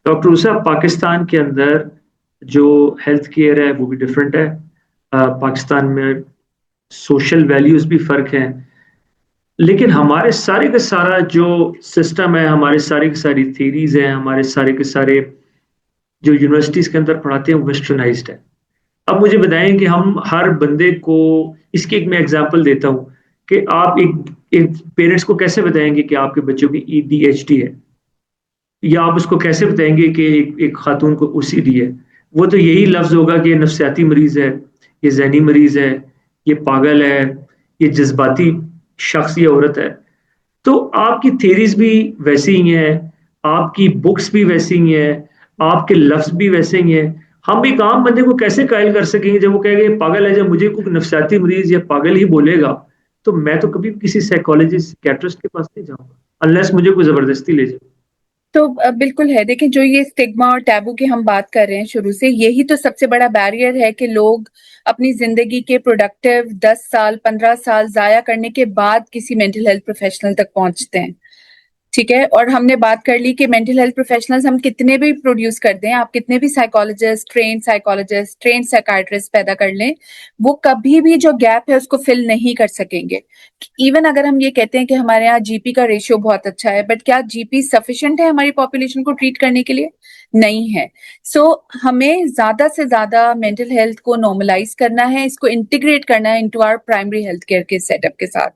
Doctor Usha, Pakistan के अंदर जो हेल्थ केयर है वो भी डिफरेंट है। पाकिस्तान में सोशल वैल्यूज भी फर्क हैं, लेकिन हमारे सारे का सारा जो सिस्टम है, हमारे सारी की सारी थीरीज हैं, हमारे सारे के सारे जो यूनिवर्सिटीज के अंदर पढ़ाते हैं वो वेस्टर्नाइज्ड है। अब मुझे बताएं कि हम हर बंदे को, इसकी एक मैं एग्जांपल देता हूं कि आप एक पेरेंट्स को कैसे बताएंगे कि आपके बच्चों की ADHD है, या आप उसको कैसे बताएंगे कि एक खातून को OCD है। वो तो यही लफ्ज होगा कि ये नफ्सियाती मरीज है, ये जहनी मरीज है, ये पागल है, ये जज्बाती शख्स या औरत है। तो आपकी थेरीज भी वैसी ही हैं, आपकी बुक्स भी वैसी ही हैं, आपके लफ्ज भी वैसे ही हैं। हम एक आम बंदे को कैसे कायल कर सकेंगे जब वो कहेगा ये पागल है? जब मुझे कोई नफ्सियाती मरीज या पागल ही बोलेगा तो मैं तो कभी भी किसी साइकोलॉजिस्ट साइकियाट्रिस्ट के पास नहीं जाऊंगा, अनलेस मुझे कोई जबरदस्ती ले जाए। तो बिल्कुल है। देखिए, जो ये स्टिग्मा और टैबू की हम बात कर रहे हैं शुरू से, यही तो सबसे बड़ा बैरियर है कि लोग अपनी जिंदगी के प्रोडक्टिव 10 साल 15 साल जाया करने के बाद किसी मेंटल हेल्थ प्रोफेशनल तक पहुंचते हैं। ठीक है, और हमने बात कर ली कि मेंटल हेल्थ प्रोफेशनल्स हम कितने भी प्रोड्यूस कर दें, आप कितने भी साइकोलॉजिस्ट, ट्रेन साइकाट्रिस्ट पैदा कर लें, वो कभी भी जो गैप है उसको फिल नहीं कर सकेंगे। इवन अगर हम ये कहते हैं कि हमारे यहाँ जीपी का रेशियो बहुत अच्छा है, बट क्या जीपी सफिशिएंट है हमारी पॉपुलेशन को ट्रीट करने के लिए? नहीं है। सो हमें ज्यादा से ज्यादा मेंटल हेल्थ को नॉर्मलाइज करना है, इसको इंटीग्रेट करना है into our primary health care के सेटअप के साथ।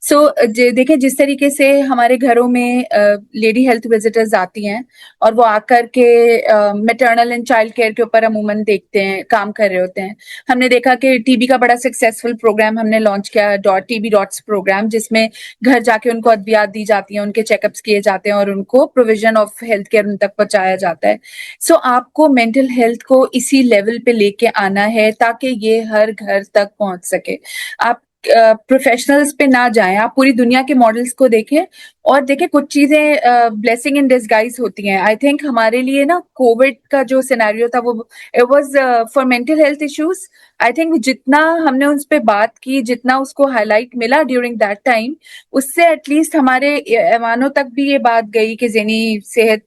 सो देखिए, जिस तरीके से हमारे घरों में लेडी हेल्थ विजिटर्स आती हैं और वो आकर के मैटरनल एंड चाइल्ड केयर के ऊपर अमूमन देखते हैं, काम कर रहे होते हैं। हमने देखा कि टीबी का बड़ा सक्सेसफुल प्रोग्राम हमने लॉन्च किया, .TB.DOTS प्रोग्राम, जिसमें घर जाके उनको अद्वियात दी जाती हैं, उनके चेकअप्स किए जाते हैं और उनको प्रोविजन ऑफ हेल्थ केयर उन तक पहुंचाया जाता है। सो आपको मेंटल हेल्थ को इसी लेवल पे लेके आना है ताकि ये हर घर तक पहुंच सके। आप प्रोफेशनल्स पे ना जाएं, आप पूरी दुनिया के मॉडल्स को देखें और देखें कुछ चीजें ब्लेसिंग इन डिस्गाइज होती हैं। आई थिंक हमारे लिए ना कोविड का जो सिनेरियो था वो it was for mental health issues. I think जितना हमने उस पे बात की, जितना उसको हाईलाइट मिला ड्यूरिंग दैट टाइम, उससे एटलीस्ट हमारे ऐवानों तक भी ये बात गई कि ज़हनी सेहत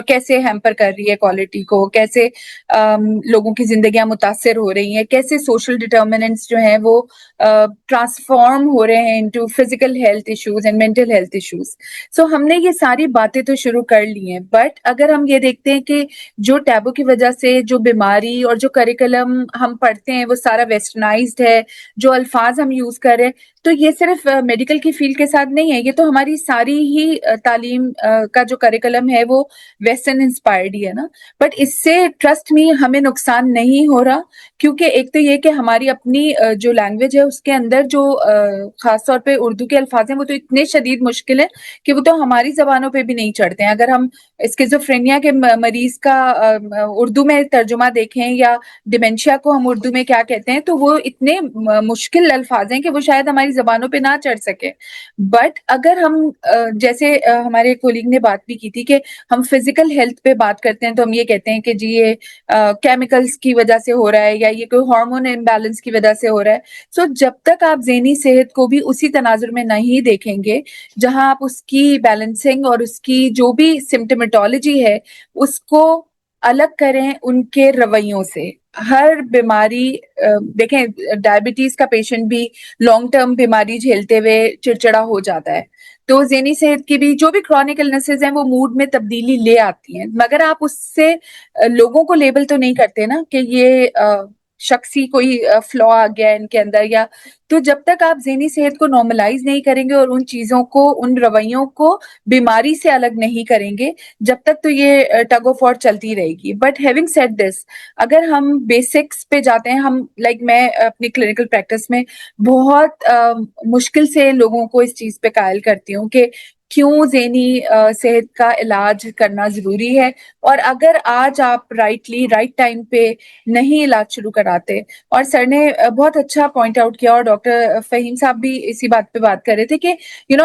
कैसे हैम्पर कर रही है क्वालिटी को, कैसे लोगों की जिंदगियां मुतासर हो रही हैं, कैसे सोशल डिटर्मिनेंट्स जो हैं वो ट्रांसफॉर्म हो रहे हैं into physical health issues and mental health issues. So हमने ये सारी बातें तो शुरू कर ली हैं, बट अगर हम ये देखते हैं कि जो टैबू की वजह से जो बीमारी और जो करिकुलम हम पढ़ते हैं वो सारा वेस्टर्नाइज्ड है, जो अल्फाज हम यूज कर रहे हैं, तो ये सिर्फ मेडिकल की फील्ड के साथ नहीं है, ये तो हमारी सारी ही तालीम का जो करिकुलम है वो वेस्टर्न इंस्पायर्ड ही है ना। बट इससे ट्रस्ट मी हमें नुकसान नहीं हो रहा, क्योंकि एक तो ये कि हमारी अपनी जो लैंग्वेज है उसके अंदर जो खास तौर पे उर्दू के अल्फाज हैं वो तो इतने शदीद मुश्किल है कि वो तो हमारी जबानों पे भी नहीं चढ़ते हैं। अगर हम स्किज़ोफ्रेनिया के मरीज का उर्दू में तर्जुमा देखें या डिमेंशिया को हम उर्दू में क्या कहते हैं, तो वो इतने मुश्किल अल्फाज हैं कि वो शायद हमारी जबानों पे ना चढ़ सके। बट अगर हम जैसे हमारे कोलीग ने बात भी की थी कि हम फिजिकल हेल्थ पे बात करते हैं, तो हम ये कहते हैं कि जी ये केमिकल्स की वजह से हो रहा है या ये कोई हार्मोन इम्बैलेंस की वजह से हो रहा है। सो जब तक आप ज़हनी सेहत को भी उसी तनाजुर में नहीं देखेंगे जहां आप उसकी बैलेंसिंग और उसकी जो भी सिम्टोमेटोलॉजी है उसको अलग करें उनके रवैयों से। हर बीमारी देखें, डायबिटीज का पेशेंट भी लॉन्ग टर्म बीमारी झेलते हुए चिड़चिड़ा हो जाता है, तो ज़हनी सेहत की भी जो भी क्रॉनिक इलनेसेस हैं वो मूड में तब्दीली ले आती हैं, मगर आप उससे लोगों को लेबल तो नहीं करते ना कि ये शख्सी कोई फ्लॉ आ गया है इनके अंदर, या तो जब तक आप ज़हनी सेहत को नॉर्मलाइज नहीं करेंगे और उन चीजों को, उन रवैयों को बीमारी से अलग नहीं करेंगे, जब तक तो ये टग ऑफ वॉर चलती रहेगी। बट हैविंग सेड दिस, अगर हम बेसिक्स पे जाते हैं, हम मैं अपनी क्लिनिकल प्रैक्टिस में बहुत मुश्किल से लोगों को इस चीज पे कायल करती हूँ कि क्यों ज़हनी सेहत का इलाज करना जरूरी है, और अगर आज आप राइट टाइम पे नहीं इलाज शुरू कराते। और सर ने बहुत अच्छा पॉइंट आउट किया और डॉक्टर फहीम साहब भी इसी बात पे बात कर रहे थे कि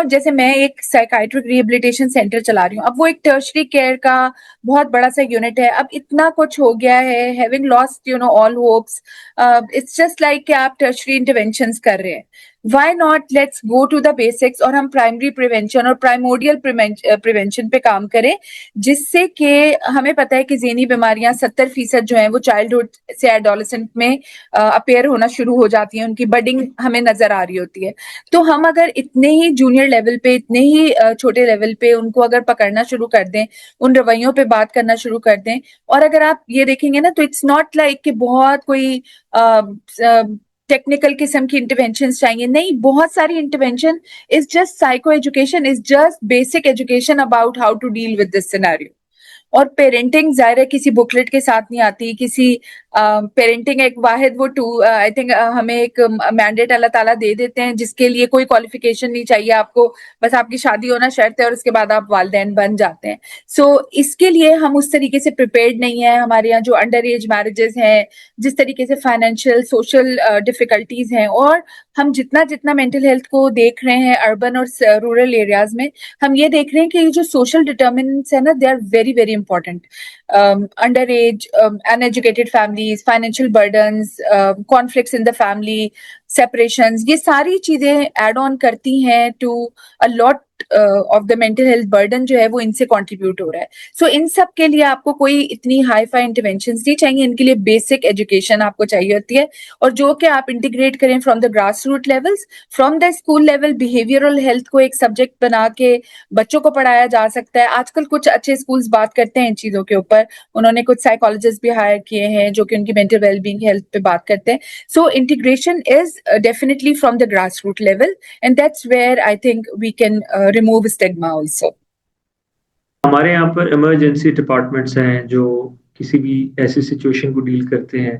जैसे मैं एक साइकाइट्रिक रिहेबिलिटेशन सेंटर चला रही हूँ, अब वो एक टर्शरी केयर का बहुत बड़ा सा यूनिट है, अब इतना कुछ हो गया है, having lost all hopes, it's just like कि आप टर्शरी इंटरवेंशंस कर रहे हैं। Why not let's go to the basics और हम प्राइमरी प्रिवेंशन और प्राइमोडियल प्रिवेंशन पे काम करें, जिससे कि हमें पता है कि ज़हनी बीमारियां 70% जो है वो चाइल्डहुड से एडोलेसेंट में अपेयर होना शुरू हो जाती हैं, उनकी बडिंग हमें नजर आ रही होती है। तो हम अगर इतने ही जूनियर लेवल पे, इतने ही छोटे लेवल पे उनको अगर पकड़ना शुरू कर दें, उन रवैयों पे बात करना शुरू कर दें, और अगर आप ये देखेंगे ना तो इट्स नॉट लाइक कि बहुत कोई टेक्निकल किस्म की इंटरवेंशन चाहिए, नहीं, बहुत सारी intervention is just psycho education, is just basic education about how to deal with this scenario. और पेरेंटिंग जाहिर है किसी बुकलेट के साथ नहीं आती, किसी पेरेंटिंग एक वाहिद वो टू आई थिंक हमें एक मैंडेट अल्लाह ताला दे देते हैं जिसके लिए कोई क्वालिफिकेशन नहीं चाहिए आपको, बस आपकी शादी होना शर्त है और उसके बाद आप वालिदैन बन जाते हैं। सो इसके लिए हम उस तरीके से प्रिपेयर्ड नहीं है। हमारे यहाँ जो अंडर एज मैरिजेस हैं, जिस तरीके से फाइनेंशियल सोशल डिफिकल्टीज हैं, और हम जितना जितना मेंटल हेल्थ को देख रहे हैं अर्बन और रूरल एरियाज में, हम ये देख रहे हैं कि ये जो सोशल डिटर्मिनेंट्स है ना, they are very very important. underage, uneducated families, financial burdens, conflicts in the family, separations, ये सारी चीजें एड ऑन करती हैं to a lot of the mental health burden जो है वो इनसे कंट्रीब्यूट हो रहा है। सो इन सब के लिए आपको कोई इतनी हाई फाई इंटरवेंशंस नहीं चाहिए, इनके लिए बेसिक एजुकेशन आपको चाहिए होती है, और जो कि आप इंटीग्रेट करें from the grass root levels, from the school level. Behavioural health को एक सब्जेक्ट बना के बच्चों को पढ़ाया जा सकता है। आजकल कुछ अच्छे स्कूल्स बात करते हैं इन चीजों के ऊपर, उन्होंने कुछ साइकोलॉजिस्ट भी हायर किए हैं जो कि उनकी मेंटल वेलबींग हेल्थ पे बात करते हैं। So integration is definitely from the grass root level, and that's where I think we can remove stigma also. हमारे यहाँ पर इमरजेंसी डिपार्टमेंट्स हैं जो किसी भी ऐसी सिचुएशन को डील करते हैं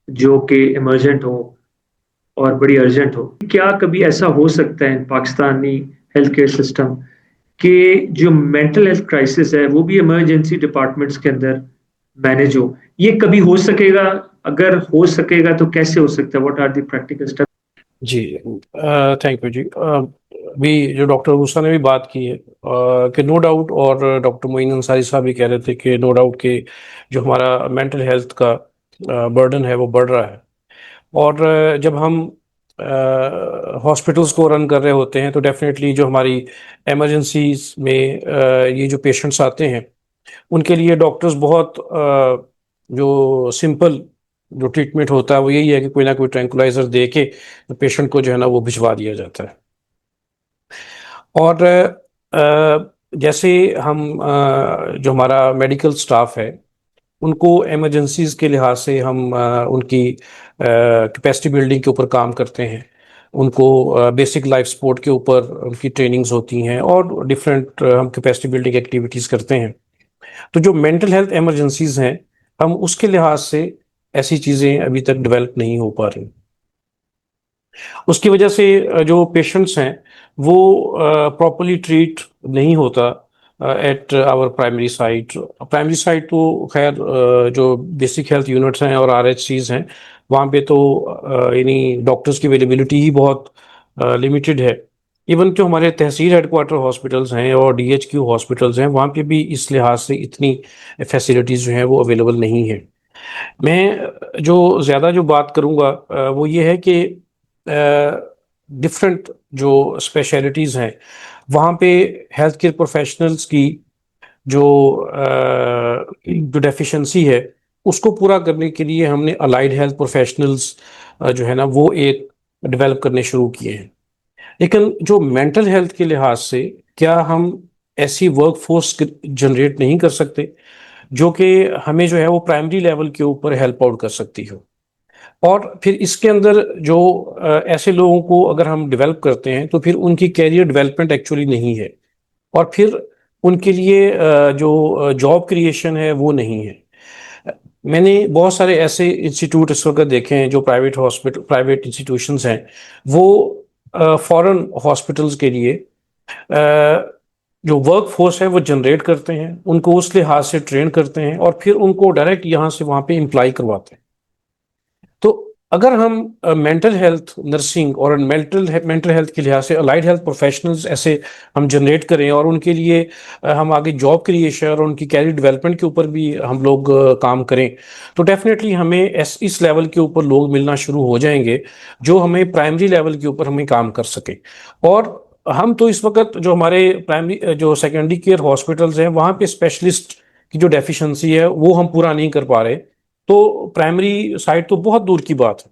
जो कि इमरजेंट हो और बड़ी अर्जेंट हो। क्या कभी ऐसा हो सकता है पाकिस्तानी हेल्थ केयर सिस्टम कि जो मेंटल हेल्थ क्राइसिस है वो भी इमरजेंसी डिपार्टमेंट्स के अंदर मैनेज हो? ये कभी हो सकेगा? अगर हो सकेगा तो कैसे हो सकता है? What are the practical step? जी, थैंक यू जी। अभी जो डॉक्टर मूसा ने भी बात की है कि नो डाउट, और डॉक्टर मोइन अंसारी साहब भी कह रहे थे कि नो डाउट कि जो हमारा मेंटल हेल्थ का बर्डन है वो बढ़ रहा है। और जब हम हॉस्पिटल्स को रन कर रहे होते हैं तो डेफिनेटली जो हमारी एमरजेंसीज में ये जो पेशेंट्स आते हैं उनके लिए डॉक्टर्स बहुत जो सिंपल जो ट्रीटमेंट होता है वो यही है कि कोई ना कोई ट्रैंकुलाइजर दे के पेशेंट को जो है ना वो भिजवा दिया जाता है। और जैसे हम जो हमारा मेडिकल स्टाफ है उनको इमरजेंसीज के लिहाज से हम उनकी कैपेसिटी बिल्डिंग के ऊपर काम करते हैं, उनको बेसिक लाइफ सपोर्ट के ऊपर उनकी ट्रेनिंग्स होती हैं और डिफरेंट हम कैपेसिटी बिल्डिंग एक्टिविटीज़ करते हैं। तो जो मेंटल हेल्थ इमरजेंसीज हैं हम उसके लिहाज से ऐसी चीज़ें अभी तक डेवलप नहीं हो पा रही। उसकी वजह से जो पेशेंट्स हैं वो प्रॉपरली ट्रीट नहीं होता at our primary site. Primary site तो खैर जो बेसिक हेल्थ यूनिट्स हैं और आरएचसीज हैं वहाँ पे तो यानी डॉक्टर्स की अवेलेबिलिटी ही बहुत लिमिटेड है। इवन जो हमारे तहसील हेडक्वार्टर हॉस्पिटल्स हैं और डीएचक्यू हॉस्पिटल्स हैं वहाँ पे भी इस लिहाज से इतनी फैसिलिटीज़ जो हैं वो अवेलेबल नहीं है। मैं जो ज़्यादा जो बात करूँगा वो ये है कि डिफरेंट जो स्पेशलिटीज़ हैं वहाँ पे हेल्थ केयर प्रोफेशनल्स की जो जो डेफिशिएंसी है उसको पूरा करने के लिए हमने अलाइड हेल्थ प्रोफेशनल्स जो है ना वो एक डेवलप करने शुरू किए हैं। लेकिन जो मेंटल हेल्थ के लिहाज से क्या हम ऐसी वर्क फोर्स जनरेट नहीं कर सकते जो कि हमें जो है वो प्राइमरी लेवल के ऊपर हेल्प आउट कर सकती हो? और फिर इसके अंदर जो ऐसे लोगों को अगर हम डेवलप करते हैं तो फिर उनकी कैरियर डेवलपमेंट एक्चुअली नहीं है, और फिर उनके लिए जो जॉब क्रिएशन है वो नहीं है। मैंने बहुत सारे ऐसे इंस्टीट्यूट इस वक्त देखे हैं जो प्राइवेट इंस्टीट्यूशंस हैं वो फॉरेन हॉस्पिटल्स के लिए जो वर्क फोर्स है वो जनरेट करते हैं, उनको उस लिहाज से ट्रेन करते हैं और फिर उनको डायरेक्ट यहाँ से वहाँ पे इम्प्लाई करवाते हैं। तो अगर हम मेंटल हेल्थ नर्सिंग और मेंटल हेल्थ के लिहाज से अलाइड हेल्थ प्रोफेशनल्स ऐसे हम जनरेट करें और उनके लिए हम आगे जॉब क्रिएशन और उनकी कैरियर डेवलपमेंट के ऊपर भी हम लोग काम करें, तो डेफिनेटली हमें इस लेवल के ऊपर लोग मिलना शुरू हो जाएंगे जो हमें प्राइमरी लेवल के ऊपर हमें काम कर सके। और हम तो इस वक्त जो हमारे प्राइमरी जो सेकेंडरी केयर हॉस्पिटल्स हैं वहाँ पे स्पेशलिस्ट की जो डेफिशिएंसी है वो हम पूरा नहीं कर पा रहे, तो प्राइमरी साइड तो बहुत दूर की बात है।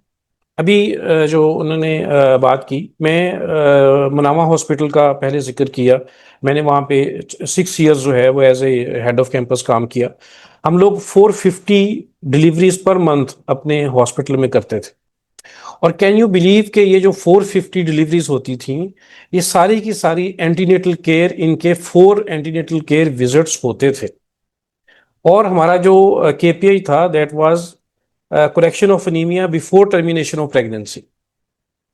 अभी जो उन्होंने बात की, मैं मुनावा हॉस्पिटल का पहले जिक्र किया, मैंने वहाँ पे 6 इयर्स जो है वो as a head of campus काम किया। हम लोग 450 डिलीवरीज पर मंथ अपने हॉस्पिटल में करते थे। और कैन यू बिलीव कि ये जो 450 डिलीवरीज होती थी, ये सारी की सारी एंटीनेटल केयर, इनके 4 एंटीनेटल केयर विजिट्स होते थे। और हमारा जो केपीआई था that was correction of anaemia before termination of pregnancy.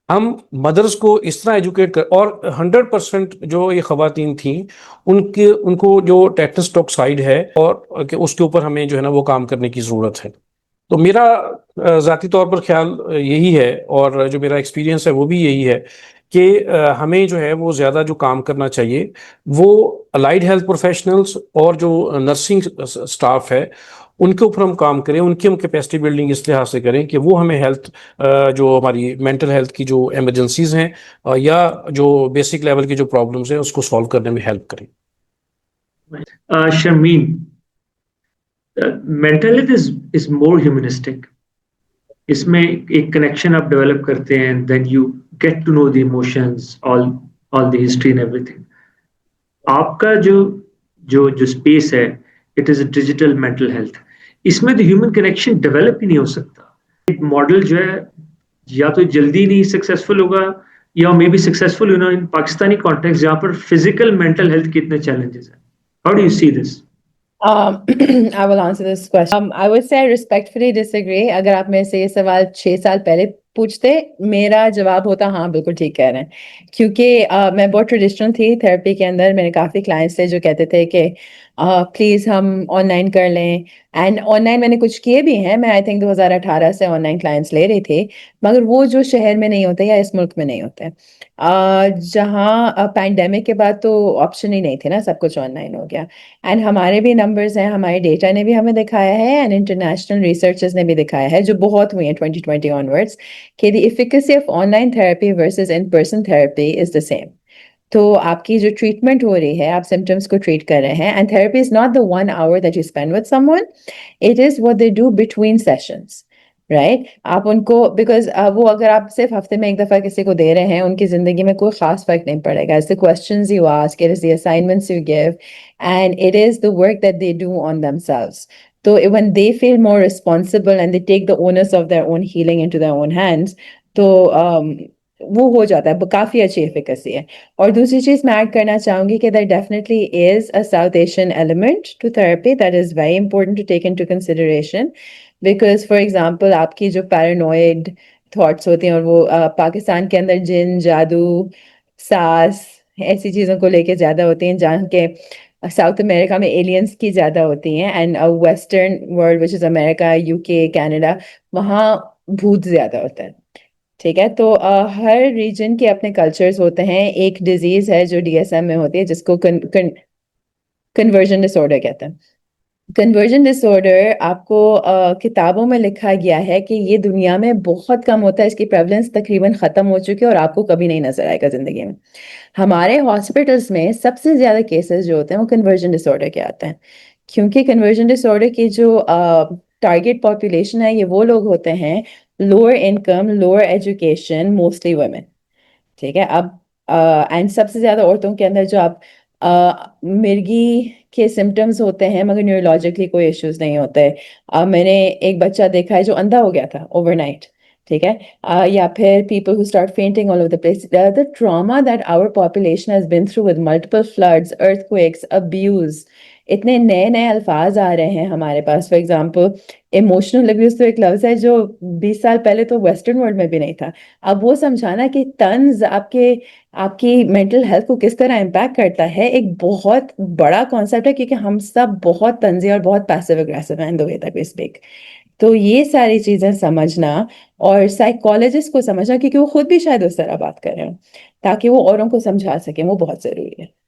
हम मदर्स को इस तरह एजुकेट कर, और 100% जो ये खवातीन थी उनके उनको जो टेटनस टॉक्साइड है और कि उसके ऊपर हमें जो है ना वो काम करने की ज़रूरत है। तो मेरा ज़ाती तौर पर ख्याल यही है, और जो मेरा एक्सपीरियंस है वो भी यही है कि हमें जो है वो ज़्यादा जो काम करना चाहिए वो अलाइड हेल्थ प्रोफेशनल्स और जो नर्सिंग स्टाफ है उनके ऊपर हम काम करें, उनकी हम कैपेसिटी बिल्डिंग इस लिहाज से करें कि वो हमें हेल्थ जो हमारी मेंटल हेल्थ की जो एमरजेंसीज हैं या जो बेसिक लेवल की जो प्रॉब्लम्स हैं उसको सॉल्व करने में हेल्प करें। Sharmeen, mental health is more humanistic. इसमें एक कनेक्शन आप डेवलप करते हैं, then you get to know the emotions, all the history and everything. आपका जो जो जो स्पेस है, it is a digital mental health. इसमें तो ह्यूमन कनेक्शन डेवलप ही नहीं हो सकता। एक मॉडल जो है या तो जल्दी नहीं सक्सेसफुल होगा, या may be successful in Pakistani context जहां पर फिजिकल मेंटल हेल्थ के इतने चैलेंजेस हैं। How do you see this? I will answer this question. I would say I respectfully disagree. अगर आप मेरे से ये सवाल 6 साल पहले पूछते, मेरा जवाब होता हाँ बिल्कुल ठीक कह रहे हैं, क्योंकि मैं बहुत ट्रेडिशनल थी थेरेपी के अंदर। मेरे काफ़ी क्लाइंट्स थे जो कहते थे कि प्लीज़ हम ऑनलाइन कर लें, एंड ऑनलाइन मैंने कुछ किए भी हैं। मैं आई थिंक 2018 से ऑनलाइन क्लाइंट्स ले रही थी, मगर वो जो शहर में नहीं होते या इस मुल्क में नहीं होते। जहाँ पैंडेमिक के बाद तो ऑप्शन ही नहीं थे ना, सब कुछ ऑनलाइन हो गया। एंड हमारे भी नंबर्स हैं, हमारे डेटा ने भी हमें दिखाया है, एंड इंटरनेशनल रिसर्चर्स ने भी दिखाया है, जो बहुत हुई है 2020 ऑनवर्ड्स, कि the efficacy of online therapy versus in person therapy is the same. तो आपकी जो ट्रीटमेंट हो रही है, आप सिम्टम्स को ट्रीट कर रहे हैं, and therapy is not the 1 hour that you spend with someone, it is what they do between sessions, right? आप उनको, बिकॉज वो अगर आप सिर्फ हफ्ते में एक दफा किसी को दे रहे हैं, उनकी जिंदगी में कोई खास फर्क नहीं पड़ेगा। It's the questions you ask, it is the assignments you give, and it is the work that they do on themselves. So when they feel more responsible and they take the onus of their own healing into their own hands, तो वो हो जाता है, काफी अच्छी efficacy है। और दूसरी चीज मैं ऐड करना चाहूंगी कि there definitely is a South Asian element to therapy that is very important to take into consideration, because for example आपकी जो paranoid thoughts होती हैं, और वो पाकिस्तान के अंदर जिन, जादू, सास, ऐसी चीजों को लेके ज्यादा होती हैं, जहाँ के साउथ अमेरिका में एलियंस की ज्यादा होती हैं, and western world which is America, UK, Canada, वहाँ भूत ज्यादा होता है। ठीक है, तो हर रीजन के अपने कल्चर्स होते हैं। एक डिजीज है जो डीएसएम में होती है जिसको कन्वर्जन डिसऑर्डर कहते हैं। कन्वर्जन डिसऑर्डर आपको किताबों में लिखा गया है कि ये दुनिया में बहुत कम होता है, इसकी प्रेवलेंस तकरीबन खत्म हो चुकी है, और आपको कभी नहीं नजर आएगा जिंदगी में। हमारे हॉस्पिटल्स में सबसे ज्यादा केसेस जो होते हैं वो कन्वर्जन डिसऑर्डर के आते हैं, क्योंकि कन्वर्जन डिसऑर्डर की जो टारगेट पॉपुलेशन है, ये वो लोग होते हैं lower income, lower education, mostly women. ठीक है, अब एंड सबसे ज्यादा औरतों के अंदर जो आप मिर्गी के सिम्टम्स होते हैं, मगर न्यूरोलॉजिकली कोई इश्यूज नहीं होते। मैंने एक बच्चा देखा है जो अंधा हो गया था ओवरनाइट। ठीक है, या फिर people who start fainting all over the place. The trauma that our population has been through with multiple floods, earthquakes, abuse, इतने नए नए अल्फाज आ रहे हैं हमारे पास। फॉर एग्जाम्पल इमोशनल अब्यूज तो एक लफ्ज है जो 20 साल पहले तो वेस्टर्न वर्ल्ड में भी नहीं था। अब वो समझाना कि तंज आपकी मेंटल हेल्थ को किस तरह इम्पैक्ट करता है, एक बहुत बड़ा कॉन्सेप्ट है, क्योंकि हम सब बहुत तंजी और बहुत पैसिव अग्रेसिव हैं in the way that we speak. तो ये सारी चीजें समझना और साइकोलॉजिस्ट को समझना, क्योंकि वो खुद भी शायद उस तरह बात कर रहे हो, ताकि वो औरों को समझा सके, वो बहुत जरूरी है।